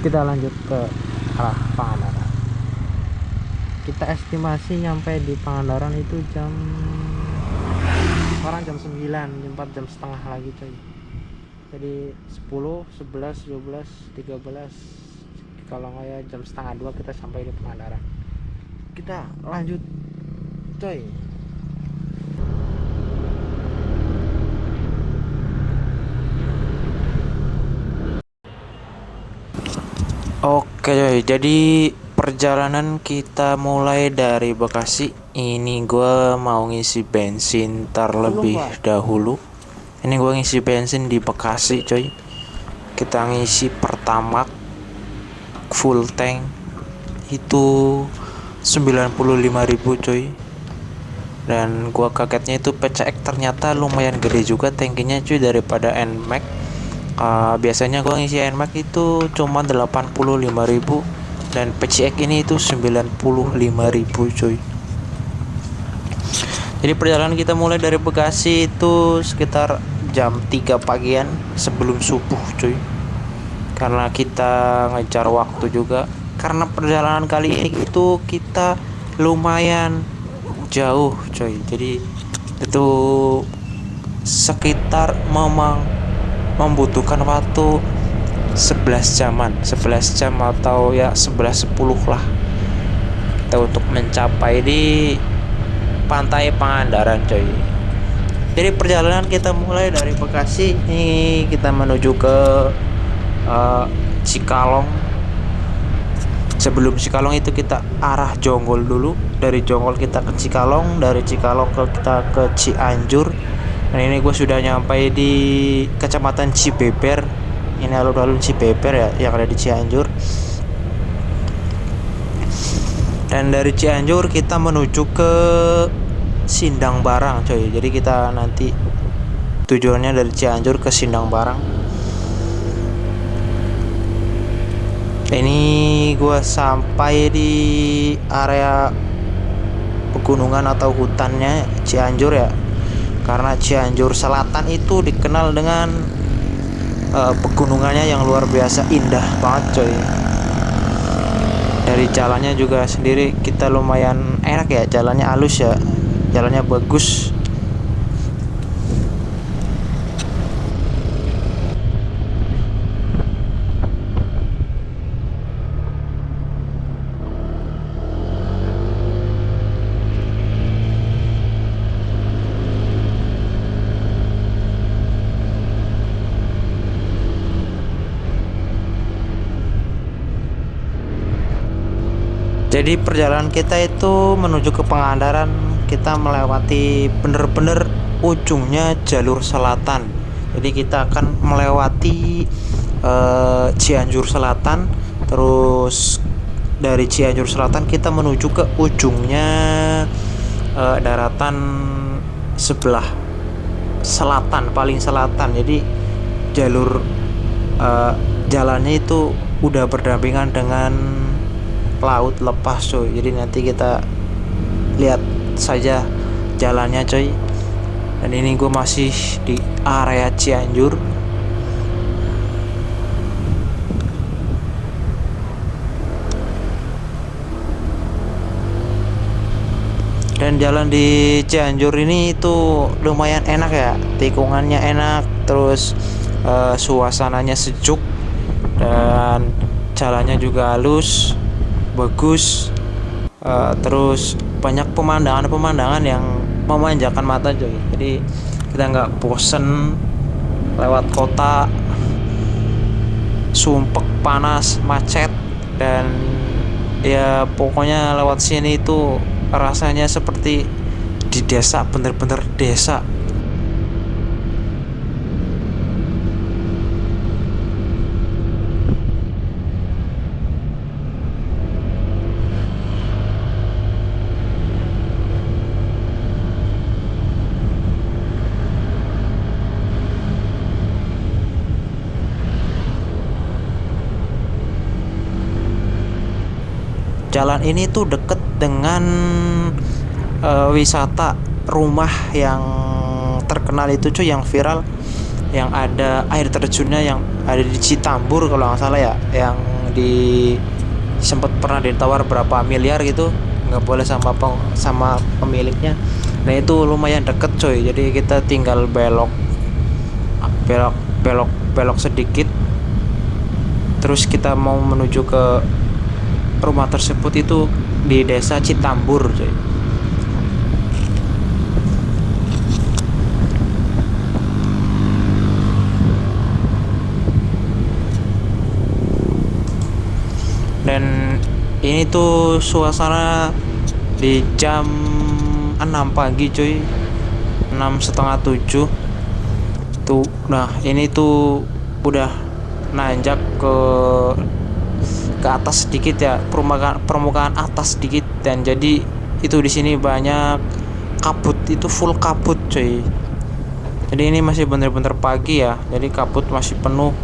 Kita lanjut ke arah Pangandaran. Kita estimasi nyampe di Pangandaran itu sekarang jam 9, 4 jam setengah lagi coy. Jadi 10, 11, 12, 13, kalau nggak ya jam setengah 2 kita sampai di Pangandaran. Kita lanjut coy. Oke coy, jadi perjalanan kita mulai dari Bekasi. Ini gue mau ngisi bensin terlebih dahulu. Ini gue ngisi bensin di Bekasi coy. Kita ngisi Pertamax full tank itu 95.000 coy. Dan gue kagetnya itu PCX ternyata lumayan gede juga tankinya cuy daripada NMAX. Biasanya gue ngisi NMAX itu cuma 85.000 dan PCX ini itu 95.000 coy. Jadi perjalanan kita mulai dari Bekasi itu sekitar jam 3 pagian sebelum subuh cuy. Karena kita ngejar waktu juga. Karena perjalanan kali ini itu kita lumayan jauh coy. Jadi itu sekitar membutuhkan waktu 11 jam atau ya 11.10 lah kita untuk mencapai di pantai Pangandaran coy. Jadi perjalanan kita mulai dari Bekasi, ini kita menuju ke Cikalong. Sebelum Cikalong itu kita arah Jonggol dulu. Dari Jonggol kita ke Cikalong, dari Cikalong kita ke Cianjur. Dan ini gue sudah nyampe di Kecamatan Cibeber. Ini alun-alun Cibeber ya, yang ada di Cianjur. Dan dari Cianjur kita menuju ke Sindang Barang coy. Jadi kita nanti tujuannya dari Cianjur ke Sindang Barang. Ini gue sampai di area pegunungan atau hutannya Cianjur ya. Karena Cianjur Selatan itu dikenal dengan pegunungannya yang luar biasa indah banget coy. Dari jalannya juga sendiri kita lumayan enak ya, jalannya halus ya, jalannya bagus. Jadi perjalanan kita itu menuju ke Pangandaran, kita melewati bener-bener ujungnya jalur selatan. Jadi kita akan melewati Cianjur Selatan, terus dari Cianjur Selatan kita menuju ke ujungnya daratan sebelah selatan, paling selatan. Jadi jalur jalannya itu udah berdampingan dengan laut lepas coy. Jadi nanti kita lihat saja jalannya coy. Dan ini gue masih di area Cianjur. Dan jalan di Cianjur ini itu lumayan enak ya, tikungannya enak, terus suasananya sejuk dan jalannya juga halus, bagus, terus banyak pemandangan yang memanjakan mata coy. Jadi kita nggak bosen lewat kota sumpek, panas, macet, dan ya pokoknya lewat sini itu rasanya seperti di desa, bener-bener desa. Jalan ini tuh deket dengan wisata rumah yang terkenal itu cuy, yang viral, yang ada air terjunnya yang ada di Citambur kalau nggak salah ya, yang sempat pernah ditawar berapa miliar gitu, nggak boleh sama pemiliknya. Nah itu lumayan deket coy, jadi kita tinggal belok belok belok belok sedikit, terus kita mau menuju ke rumah tersebut. Itu di desa Citambur coy. Dan ini tuh suasana di jam 6 pagi coy, 6:30, 7 tuh. Nah ini tuh udah nanjak ke atas sedikit ya, permukaan atas sedikit. Dan jadi itu di sini banyak kabut, itu full kabut coy. Jadi ini masih bener-bener pagi ya, jadi kabut masih penuh,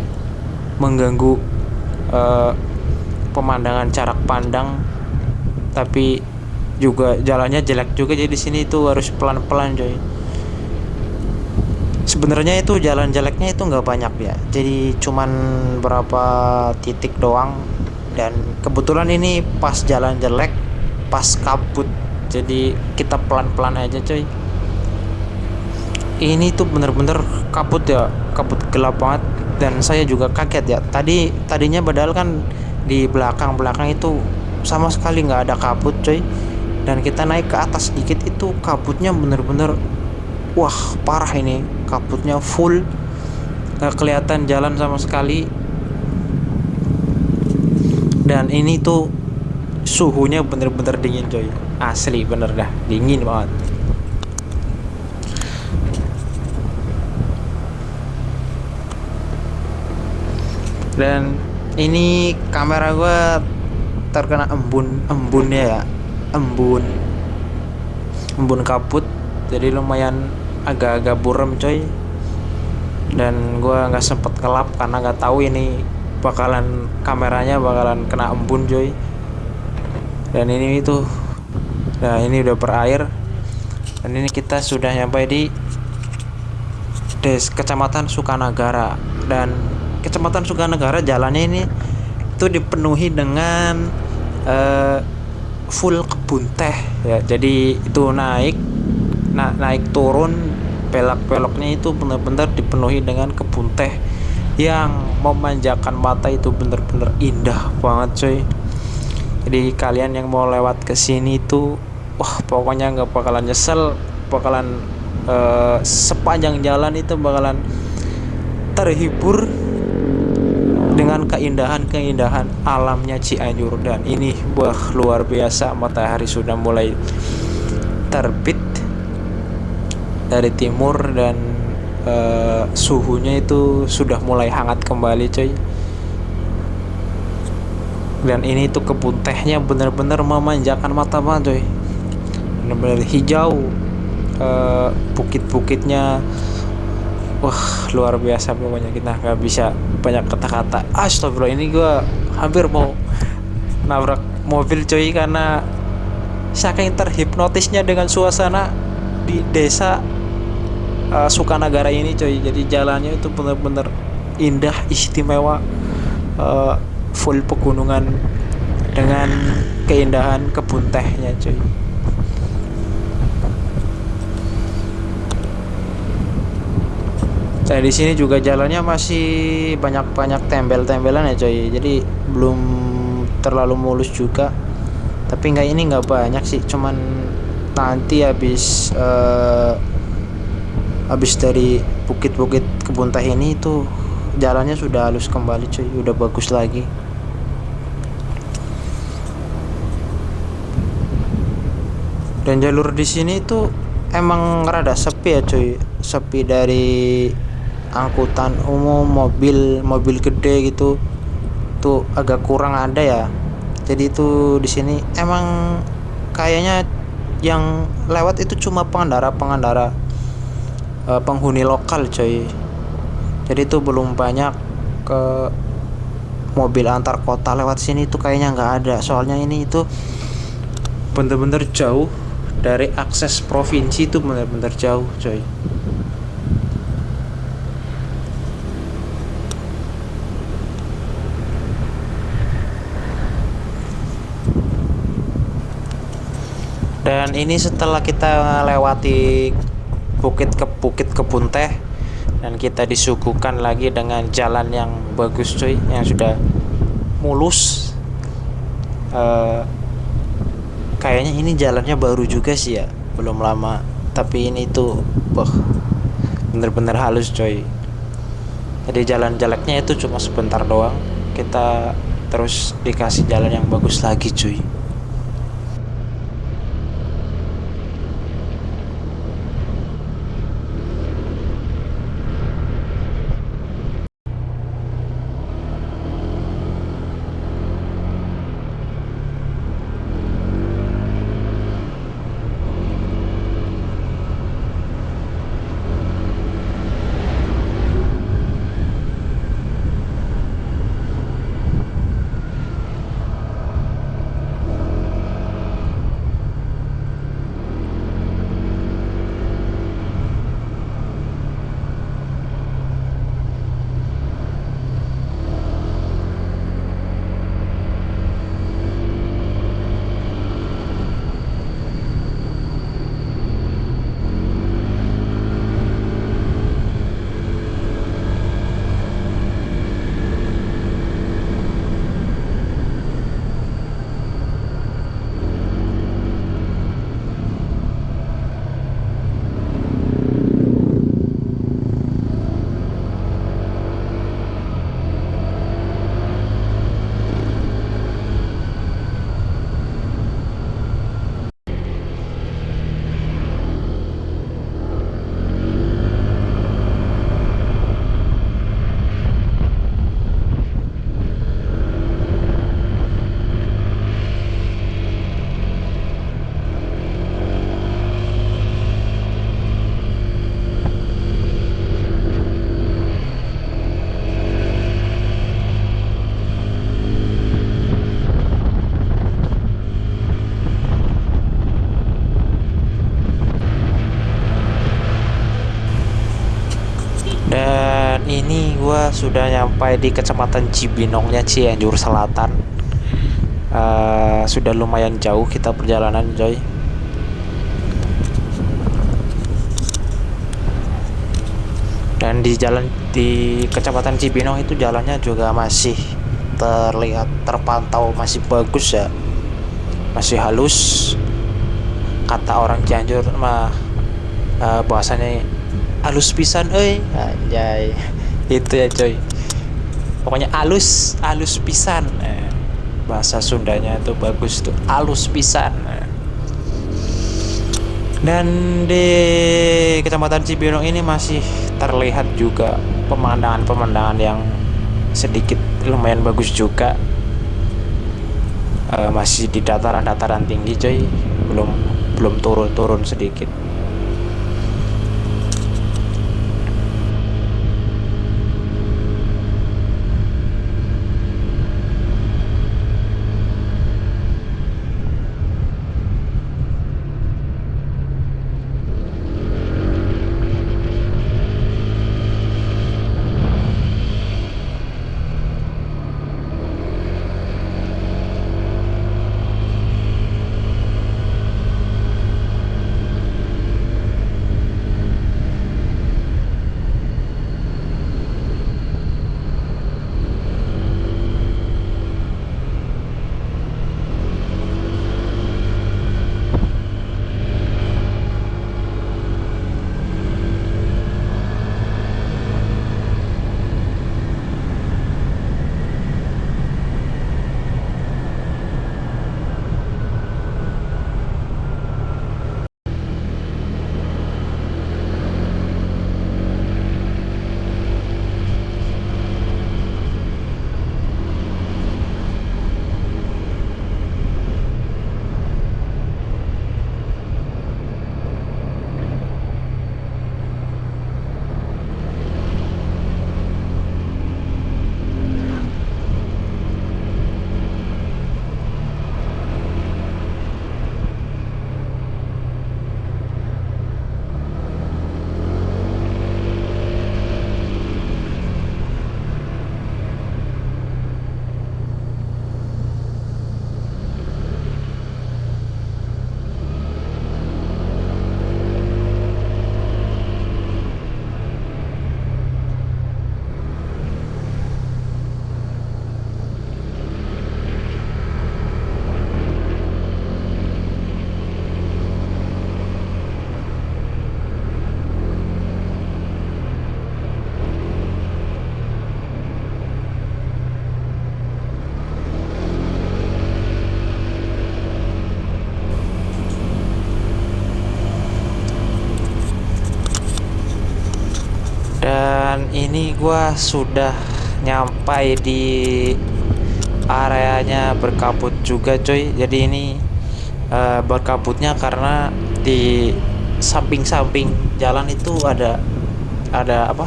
mengganggu pemandangan jarak pandang. Tapi juga jalannya jelek juga, jadi di sini itu harus pelan-pelan coy. Sebenarnya itu jalan jeleknya itu nggak banyak ya, jadi cuman berapa titik doang. Dan kebetulan ini pas jalan jelek, pas kabut, jadi kita pelan-pelan aja coy. Ini tuh bener-bener kabut ya, kabut gelap banget. Dan saya juga kaget ya, tadinya padahal kan di belakang itu sama sekali nggak ada kabut coy. Dan kita naik ke atas sedikit, itu kabutnya bener-bener wah parah. Ini kabutnya full, nggak kelihatan jalan sama sekali. Dan ini tuh suhunya bener-bener dingin coy, asli bener dah dingin banget. Dan ini kamera gue terkena embunnya ya, embun kabut, jadi lumayan agak-agak buram coy. Dan gue nggak sempet ngelap karena nggak tahu ini kameranya bakalan kena embun coy. Dan ini tuh, nah ini udah berair. Dan ini kita sudah nyampe di Kecamatan Sukanagara. Dan Kecamatan Sukanagara jalannya ini itu dipenuhi dengan full kebun teh ya. Jadi itu naik turun, belok-beloknya itu benar-benar dipenuhi dengan kebun teh yang memanjakan mata. Itu bener-bener indah banget coy. Jadi kalian yang mau lewat ke sini itu wah pokoknya nggak bakalan nyesel, bakalan sepanjang jalan itu bakalan terhibur dengan keindahan alamnya Cianjur. Dan ini wah luar biasa, matahari sudah mulai terbit dari timur. Dan suhunya itu sudah mulai hangat kembali coy. Dan ini tuh kebun tehnya bener-bener memanjakan mata banget coy, bener-bener hijau, bukit-bukitnya wah luar biasa. Pokoknya kita nggak bisa banyak kata-kata. Astagfirullah, ini gue hampir mau nabrak mobil coy, karena saking terhipnotisnya dengan suasana di desa Sukanagara ini coy. Jadi jalannya itu bener-bener indah, istimewa, full pegunungan dengan keindahan kebun tehnya coy. Nah di sini juga jalannya masih banyak tembel-tembelan ya coy. Jadi belum terlalu mulus juga. Tapi nggak banyak sih. Cuman nanti habis dari bukit-bukit kebun teh ini itu jalannya sudah halus kembali coy. Udah bagus lagi. Dan jalur di sini tuh emang rada sepi ya coy. Sepi dari angkutan umum, mobil gede gitu tuh agak kurang ada ya. Jadi itu di sini emang kayaknya yang lewat itu cuma pengendara penghuni lokal coy. Jadi itu belum banyak ke mobil antar kota lewat sini, itu kayaknya nggak ada. Soalnya ini itu bener-bener jauh dari akses provinsi, itu bener-bener jauh coy. Dan ini setelah kita lewati bukit Kebun Teh, dan kita disuguhkan lagi dengan jalan yang bagus cuy, yang sudah mulus. Kayaknya ini jalannya baru juga sih ya, belum lama, tapi ini tuh bener-bener halus coy. Jadi jalan jeleknya itu cuma sebentar doang, kita terus dikasih jalan yang bagus lagi cuy. Dan ini gua sudah nyampe di Kecamatan Cibinongnya, Cianjur Selatan. Sudah lumayan jauh kita perjalanan coy. Dan di jalan di Kecamatan Cibinong itu jalannya juga masih terlihat, terpantau masih bagus ya, masih halus. Kata orang Cianjur mah bahasanya halus pisan anjay. Itu ya coy, pokoknya halus pisan. Bahasa Sundanya itu bagus tuh, halus pisan. Dan di Kecamatan Cibinong ini masih terlihat juga pemandangan yang sedikit lumayan bagus juga. Masih di dataran tinggi coy, belum turun sedikit. ini gua sudah nyampai di areanya berkabut juga coy. Jadi ini berkabutnya karena di samping-samping jalan itu ada apa,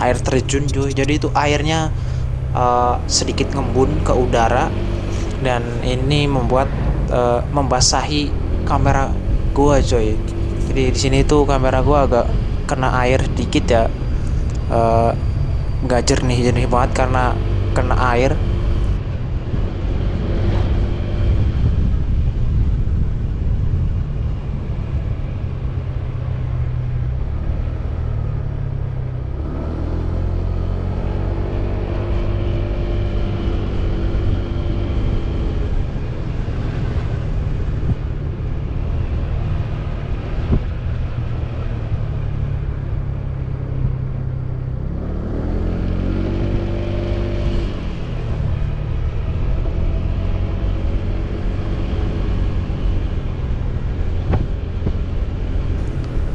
air terjun cuy. Jadi itu airnya sedikit ngembun ke udara, dan ini membuat membasahi kamera gua coy. Jadi di sini tuh kamera gua agak kena air dikit ya, eh, nggak jernih banget karena kena air.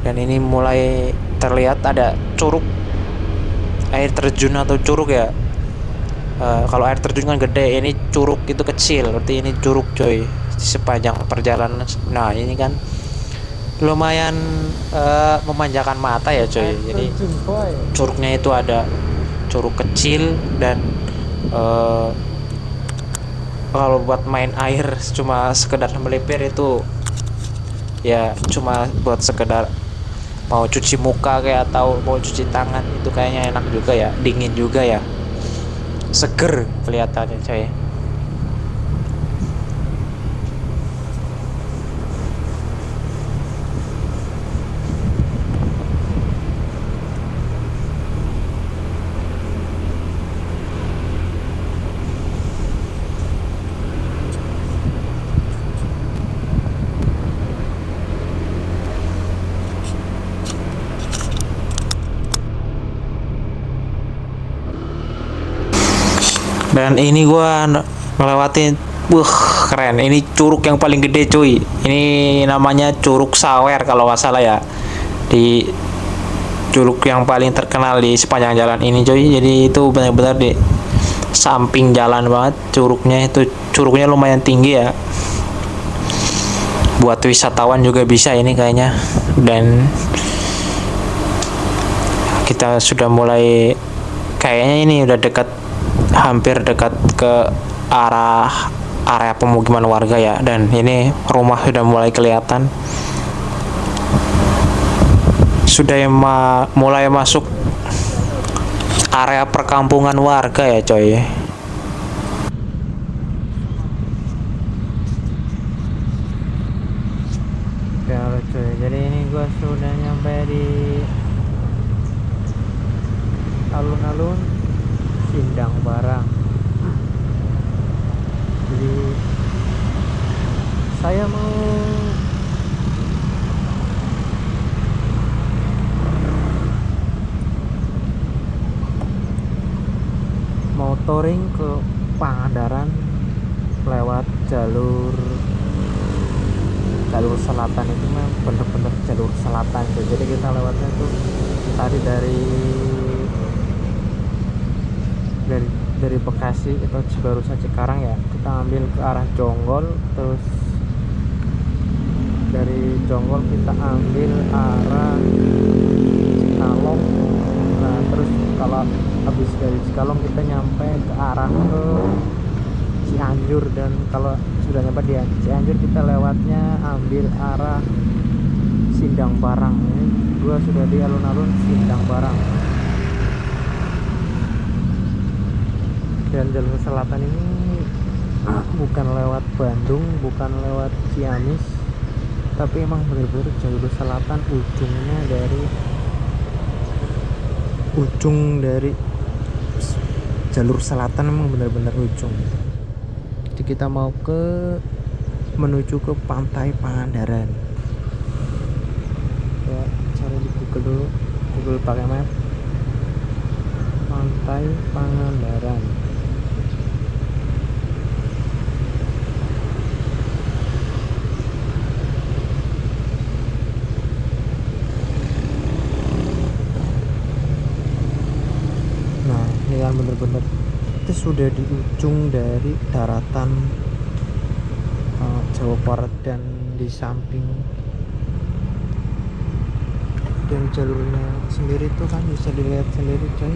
Dan ini mulai terlihat ada curug air terjun atau curug ya. Kalau air terjun kan gede, ini curug itu kecil, berarti ini curug coy di sepanjang perjalanan. Nah ini kan lumayan memanjakan mata ya coy. Jadi curugnya itu ada curug kecil, dan eh, kalau buat main air cuma sekedar melipir itu ya cuma buat sekedar mau cuci muka kayak atau mau cuci tangan, itu kayaknya enak juga ya, dingin juga ya, seger kelihatannya coy. Dan ini gua ngelewatin, keren, ini curug yang paling gede cuy. Ini namanya Curug Sawer kalau nggak salah ya, di curug yang paling terkenal di sepanjang jalan ini cuy. Jadi itu benar-benar di samping jalan banget curugnya. Itu curugnya lumayan tinggi ya, buat wisatawan juga bisa ini kayaknya. Dan kita sudah mulai, kayaknya ini udah dekat, hampir dekat ke arah area pemukiman warga ya. Dan ini rumah sudah mulai kelihatan, sudah mulai masuk area perkampungan warga ya coy. Ya coy, jadi ini gua sudah nyampe di alun-alun Sindang Barang. Jadi saya mau touring ke Pangandaran lewat jalur selatan. Itu mah bener-bener jalur selatan tuh. Jadi kita lewatnya tuh tadi dari Bekasi atau Cibarusah Cikarang ya, kita ambil ke arah Jonggol, terus dari Jonggol kita ambil arah Cikalong. Nah terus kalau habis dari Cikalong kita nyampe ke arah ke Cianjur, dan kalau sudah nyampe di Cianjur kita lewatnya ambil arah Sindang Barang. Ini gua sudah di alun-alun Sindang Barang. Dan jalur selatan ini bukan lewat Bandung, bukan lewat Ciamis, tapi emang bener-bener jalur selatan, ujung dari jalur selatan emang bener-bener ujung. Jadi kita mau menuju ke Pantai Pangandaran. Ya, cari di Google dulu, Google pakai map, Pantai Pangandaran. sudah di ujung dari daratan Jawa Barat, dan di samping dan jalurnya sendiri tuh kan bisa dilihat sendiri coy,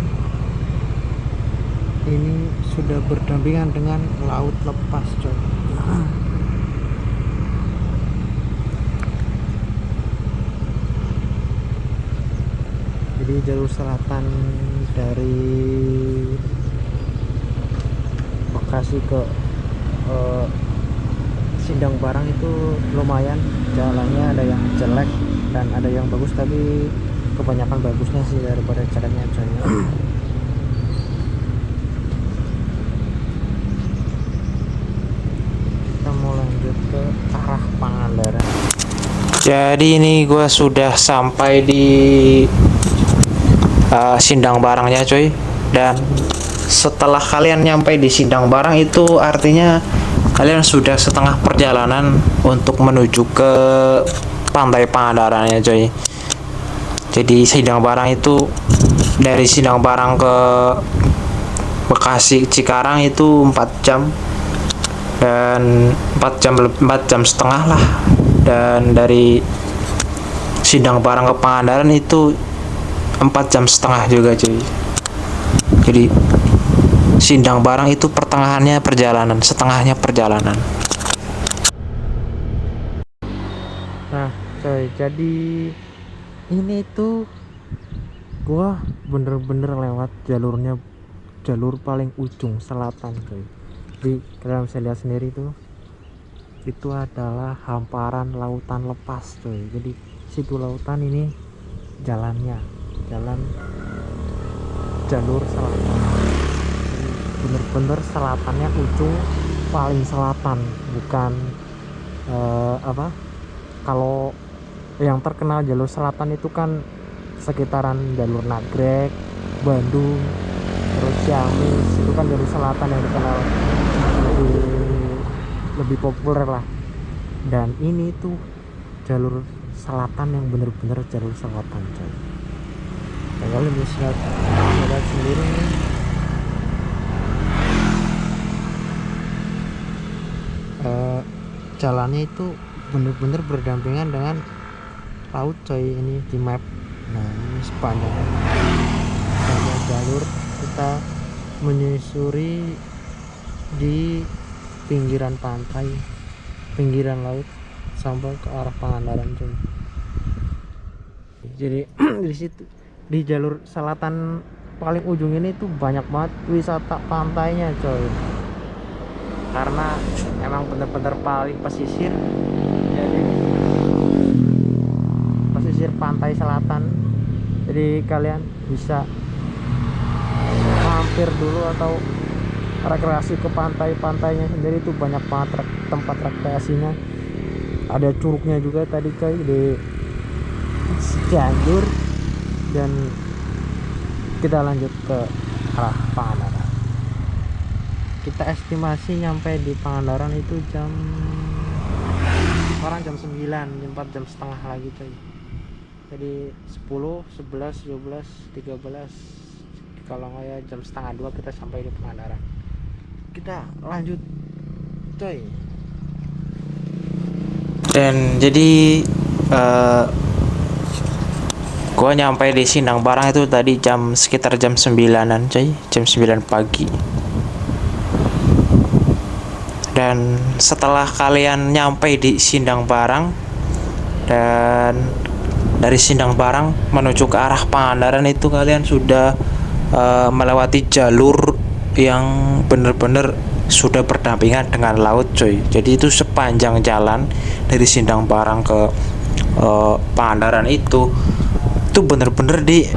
ini sudah berdampingan dengan laut lepas coy. Jadi jalur selatan dari Bekasi ke Sindang Barang itu lumayan, jalannya ada yang jelek dan ada yang bagus, tapi kebanyakan bagusnya sih daripada jeleknya coy. Kita mau lanjut ke arah Pangandaran. Jadi ini gue sudah sampai di Sindang Barangnya coy. Dan setelah kalian nyampe di Sindang Barang itu artinya kalian sudah setengah perjalanan untuk menuju ke pantai Pangandarannya coy. Jadi Sindang Barang itu dari Sindang Barang ke Bekasi Cikarang itu 4 jam, dan 4 jam setengah lah. Dan dari Sindang Barang ke Pangandaran itu 4 jam setengah juga cuy. Jadi Sindang Barang itu pertengahannya perjalanan, setengahnya perjalanan. Nah coy, jadi ini tuh gua bener-bener lewat jalur paling ujung selatan coy. Jadi kalian bisa lihat sendiri tuh, itu adalah hamparan lautan lepas coy. Jadi situ lautan, ini jalannya, jalan jalur selatan. Bener-bener selatannya ujung paling selatan, bukan kalau yang terkenal jalur selatan itu kan sekitaran jalur Nagrek, Bandung, terus Ciamis, itu kan jalur selatan yang dikenal lebih populer lah. Dan ini tuh jalur selatan yang bener-bener jalur selatan coy. Dan kalian bisa lihat sendiri nih, jalannya itu bener-bener berdampingan dengan laut coy. Ini di map, nah ini sepanjang jalur kita menyusuri di pinggiran pantai, pinggiran laut sampai ke arah Pangandaran coy. Jadi di situ, di jalur selatan paling ujung ini tuh banyak banget wisata pantainya coy, karena emang bener-bener paling pesisir. Jadi pesisir pantai selatan, jadi kalian bisa mampir dulu atau rekreasi ke pantainya sendiri. Itu banyak banget tempat rekreasinya, ada curugnya juga tadi coy di Cianjur. Dan kita lanjut ke arah Pangandaran. Kita estimasi nyampe di Pangandaran itu sekarang jam 9, 4 jam setengah lagi coy. Jadi 10, 11, 12, 13, kalau nggak ya jam setengah 2 kita sampai di Pangandaran. Kita lanjut coy. Dan jadi gua nyampe di Sindang Barang itu tadi sekitar jam 9-an coy, jam 9 pagi. Dan setelah kalian nyampe di Sindang Barang, dan dari Sindang Barang menuju ke arah Pangandaran itu kalian sudah melewati jalur yang bener-bener sudah berdampingan dengan laut coy. Jadi itu sepanjang jalan dari Sindang Barang ke Pangandaran itu bener-bener di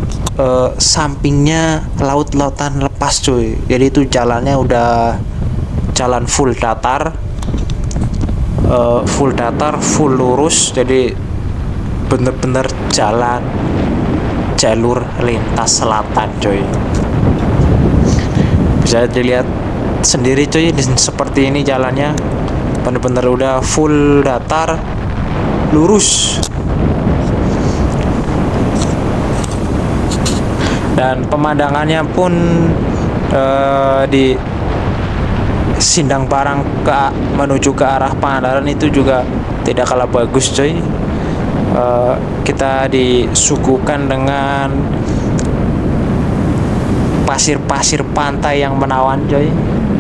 sampingnya lautan lepas cuy. Jadi itu jalannya udah jalan full datar, full lurus. Jadi bener-bener jalur lintas selatan coy. Bisa dilihat sendiri coy, seperti ini jalannya, bener-bener udah full datar lurus. Dan pemandangannya pun di Sindang Barang menuju ke arah Pangandaran itu juga tidak kalah bagus coy. Kita disuguhkan dengan pasir-pasir pantai yang menawan coy,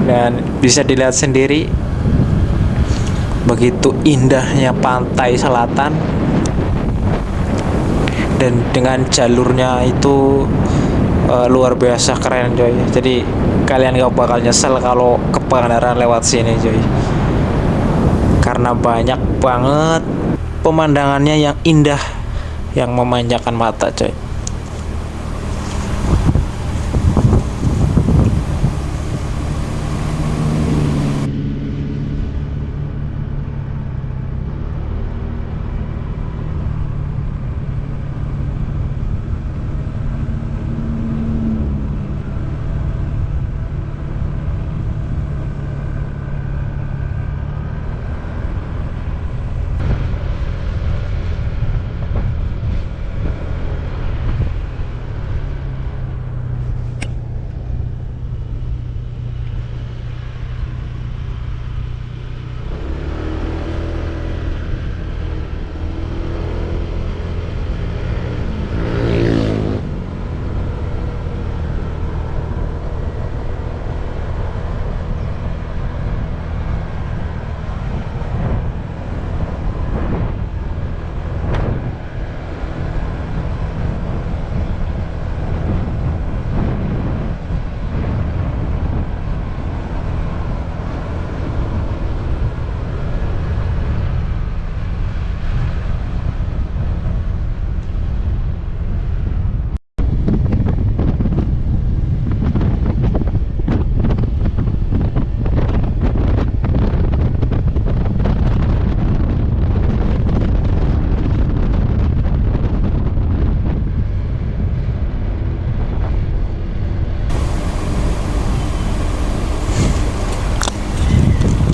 dan bisa dilihat sendiri begitu indahnya pantai selatan, dan dengan jalurnya itu luar biasa keren coy. Jadi kalian gak bakal nyesel kalau ke Pangandaran lewat sini coy, karena banyak banget pemandangannya yang indah, yang memanjakan mata coy.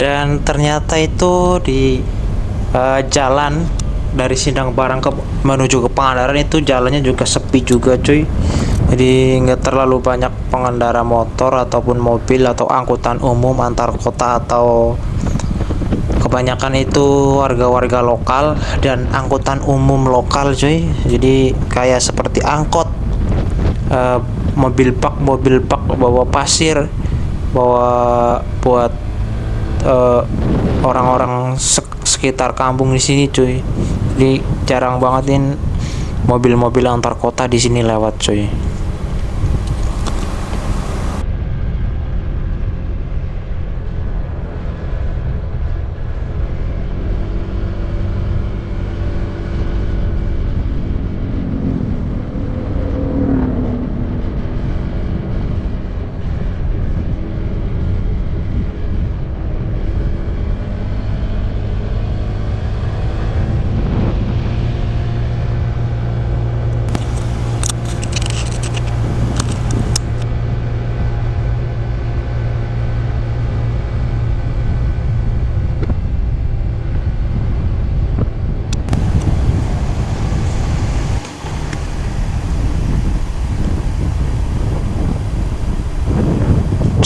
Dan ternyata itu di jalan dari Sindang Barang menuju ke Pangandaran itu jalannya juga sepi juga cuy. Jadi nggak terlalu banyak pengendara motor ataupun mobil atau angkutan umum antar kota, atau kebanyakan itu warga-warga lokal dan angkutan umum lokal cuy. Jadi kayak seperti angkot, mobil bak bawa pasir, bawa buat orang-orang sekitar kampung di sini cuy. Jadi jarang bangetin mobil-mobil antar kota di sini lewat cuy.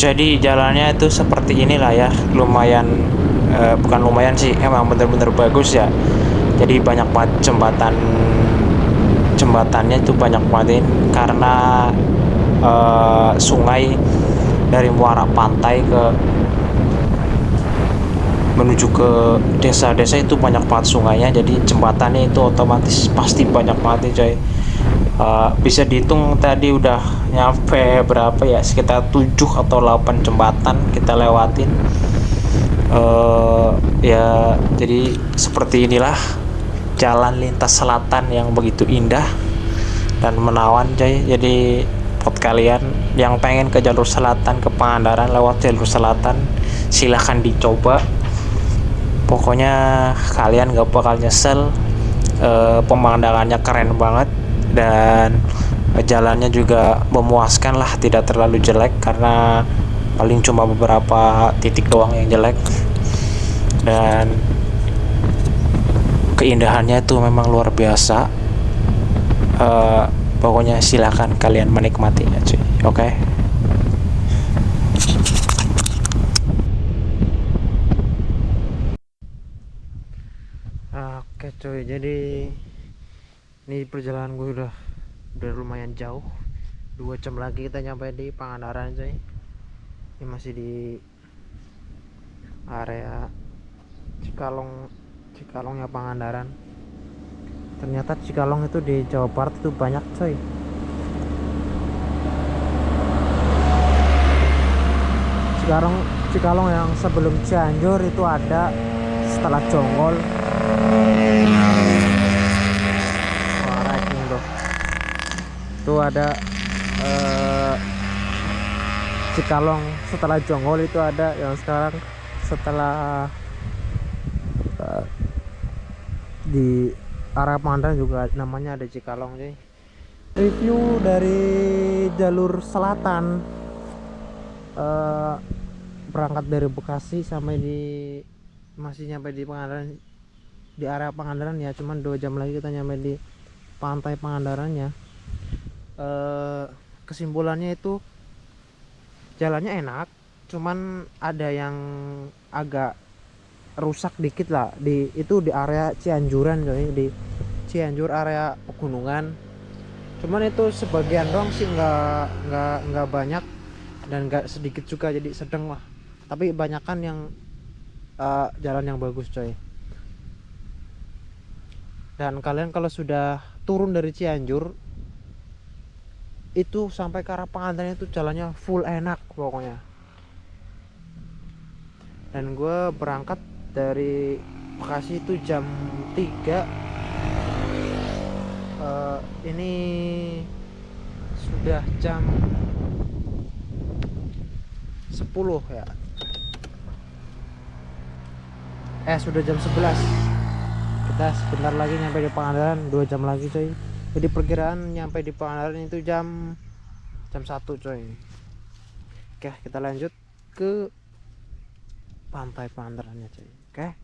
Jadi jalannya itu seperti inilah ya, lumayan bukan lumayan sih, emang bener-bener bagus ya. Jadi banyak banget jembatannya itu banyak banget, karena sungai dari muara pantai menuju ke desa-desa itu banyak banget sungainya. Jadi jembatannya itu otomatis pasti banyak banget coy. Bisa dihitung tadi udah nyampe berapa ya, sekitar 7 atau 8 jembatan kita lewatin. Ya jadi seperti inilah jalan lintas selatan yang begitu indah dan menawan coy. Jadi buat kalian yang pengen ke jalur selatan, ke Pangandaran lewat jalur selatan, silahkan dicoba. Pokoknya kalian gak bakal nyesel. Pemandangannya keren banget dan jalannya juga memuaskan lah, tidak terlalu jelek, karena paling cuma beberapa titik doang yang jelek. Dan keindahannya itu memang luar biasa. Pokoknya silahkan kalian menikmatinya cuy. Oke. Oke coy, jadi ini perjalanan gue udah lumayan jauh. 2 jam lagi kita nyampe di Pangandaran coy. Ini masih di area Cikalongnya Pangandaran. Ternyata Cikalong itu di Jawa Barat itu banyak coy. Cikalong yang sebelum Cianjur itu ada, setelah Jonggol. Wah, ranking tuh. Itu ada Cikalong setelah Jonggol itu ada, yang sekarang setelah di arah Pangandaran juga namanya ada Cikalong cuy. Review dari jalur selatan, berangkat dari Bekasi sampai masih nyampe di Pangandaran, di area Pangandaran ya, cuman 2 jam lagi kita nyampe di pantai Pangandarannya. Kesimpulannya itu jalannya enak, cuman ada yang agak rusak dikit lah itu di area Cianjuran coy, di Cianjur area pegunungan. Cuman itu sebagian doang sih, nggak banyak dan nggak sedikit juga, jadi sedang lah. Tapi banyakan yang jalan yang bagus coy. Dan kalian kalau sudah turun dari Cianjur itu sampai ke arah Pangandaran itu jalannya full enak pokoknya. Dan gue berangkat dari Bekasi itu jam 3. Ini sudah jam 10 ya. Sudah jam 11. Kita sebentar lagi nyampe di Pangandaran, 2 jam lagi coy. Jadi perkiraan nyampe di Pangandaran itu jam 1 coy. Oke, kita lanjut ke pantai Pangandarannya coy. Oke.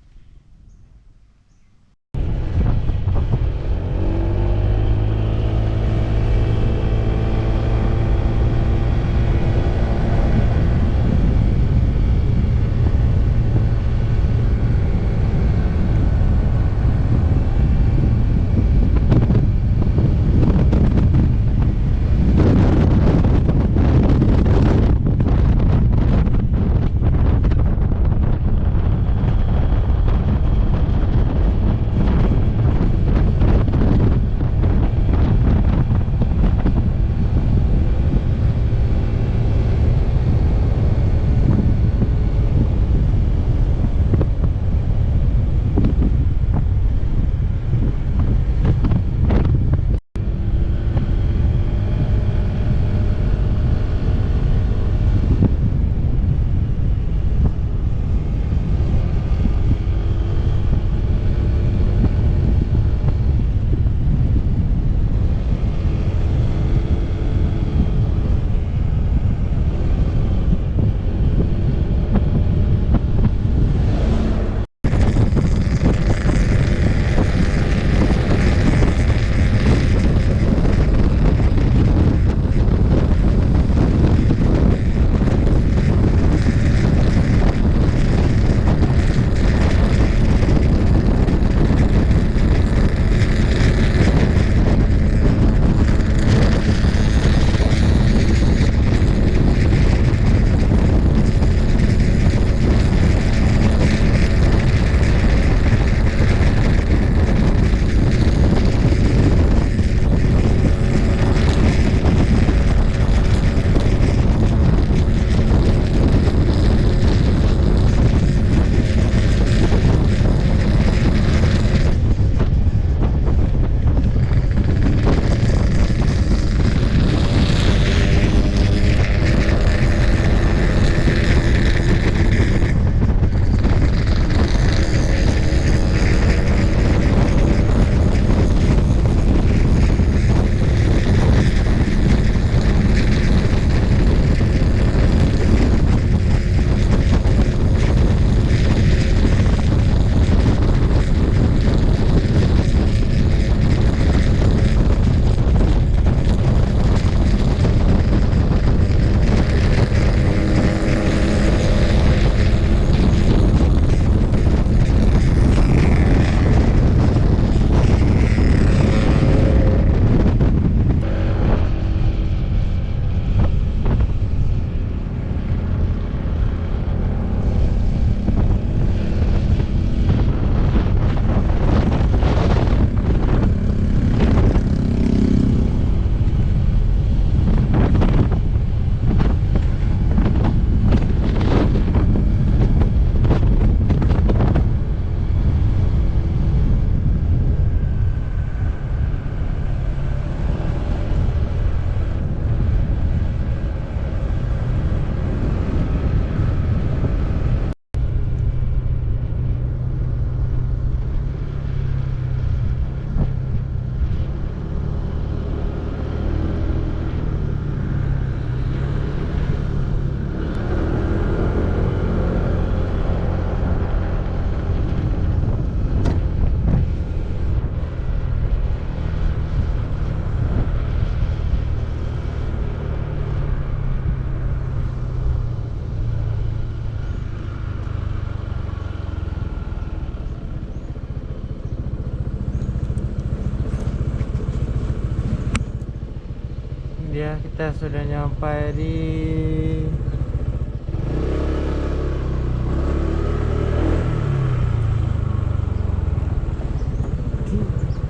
ya, kita sudah nyampe di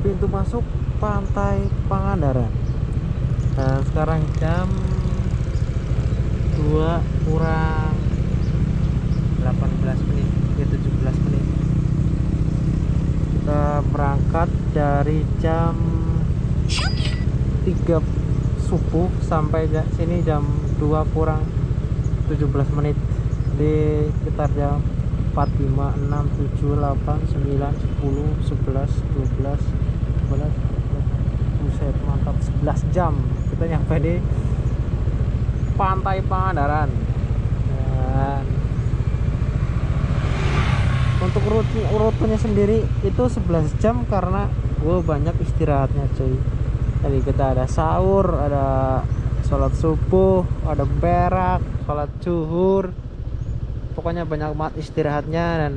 pintu masuk Pantai Pangandaran. Dan sekarang jam 2 kurang 18 menit, ya 17 menit. Kita berangkat dari jam 3 subuh sampai sini jam 2 kurang 17 menit. Di sekitar jam 4, 5, 6, 7, 8, 9, 10, 11, 12, 11. Buset, mantap, 11 jam kita nyampe di Pantai Pangandaran. Dan untuk rutenya sendiri itu 11 jam karena gue banyak istirahatnya cuy. Tadi kita ada sahur, ada sholat subuh, ada berak, sholat zuhur, pokoknya banyak banget istirahatnya. Dan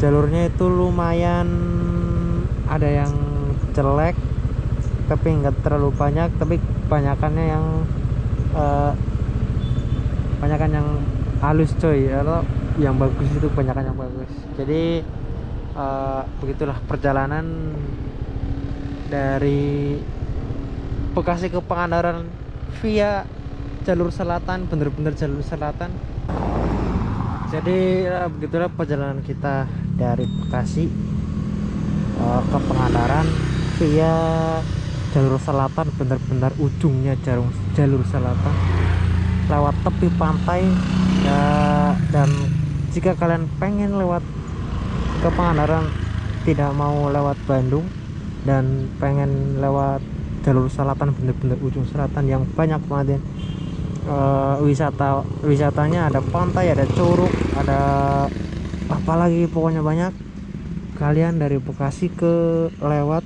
jalurnya itu lumayan, ada yang jelek tapi nggak terlalu banyak, tapi banyakannya yang halus coy, atau yang bagus itu banyakan yang bagus. Jadi begitulah perjalanan dari Bekasi ke Pangandaran via jalur selatan, bener-bener jalur selatan. Jadi begitulah perjalanan kita dari Bekasi ke Pangandaran via jalur selatan, bener-bener ujungnya jalur selatan, lewat tepi pantai ya. Dan jika kalian pengen lewat ke Pangandaran, tidak mau lewat Bandung dan pengen lewat jalur selatan, bener-bener ujung selatan yang banyak banget wisatanya, ada pantai, ada curug, ada apalagi pokoknya banyak. Kalian dari Bekasi lewat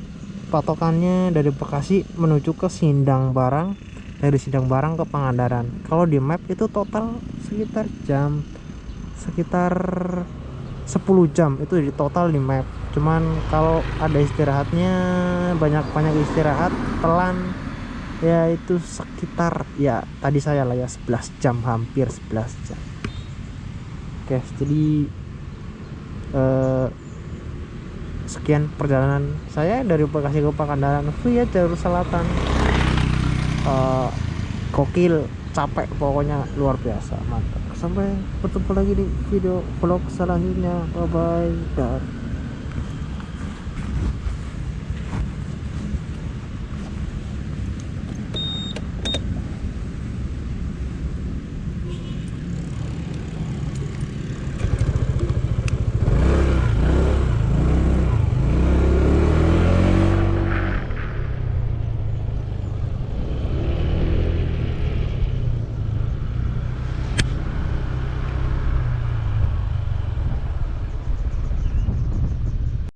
patokannya dari Bekasi menuju ke Sindang Barang, dari Sindang Barang ke Pangandaran. Kalau di map itu total sekitar 10 jam itu di total di map. Cuman kalau ada istirahatnya, banyak istirahat pelan ya, itu sekitar ya tadi saya lah ya 11 jam, hampir 11 jam. Oke, jadi sekian perjalanan saya dari Bekasi ke Pangandaran via jalur selatan. Gokil, capek pokoknya, luar biasa, mantap. Sampai bertemu lagi di video vlog selanjutnya. Bye bye.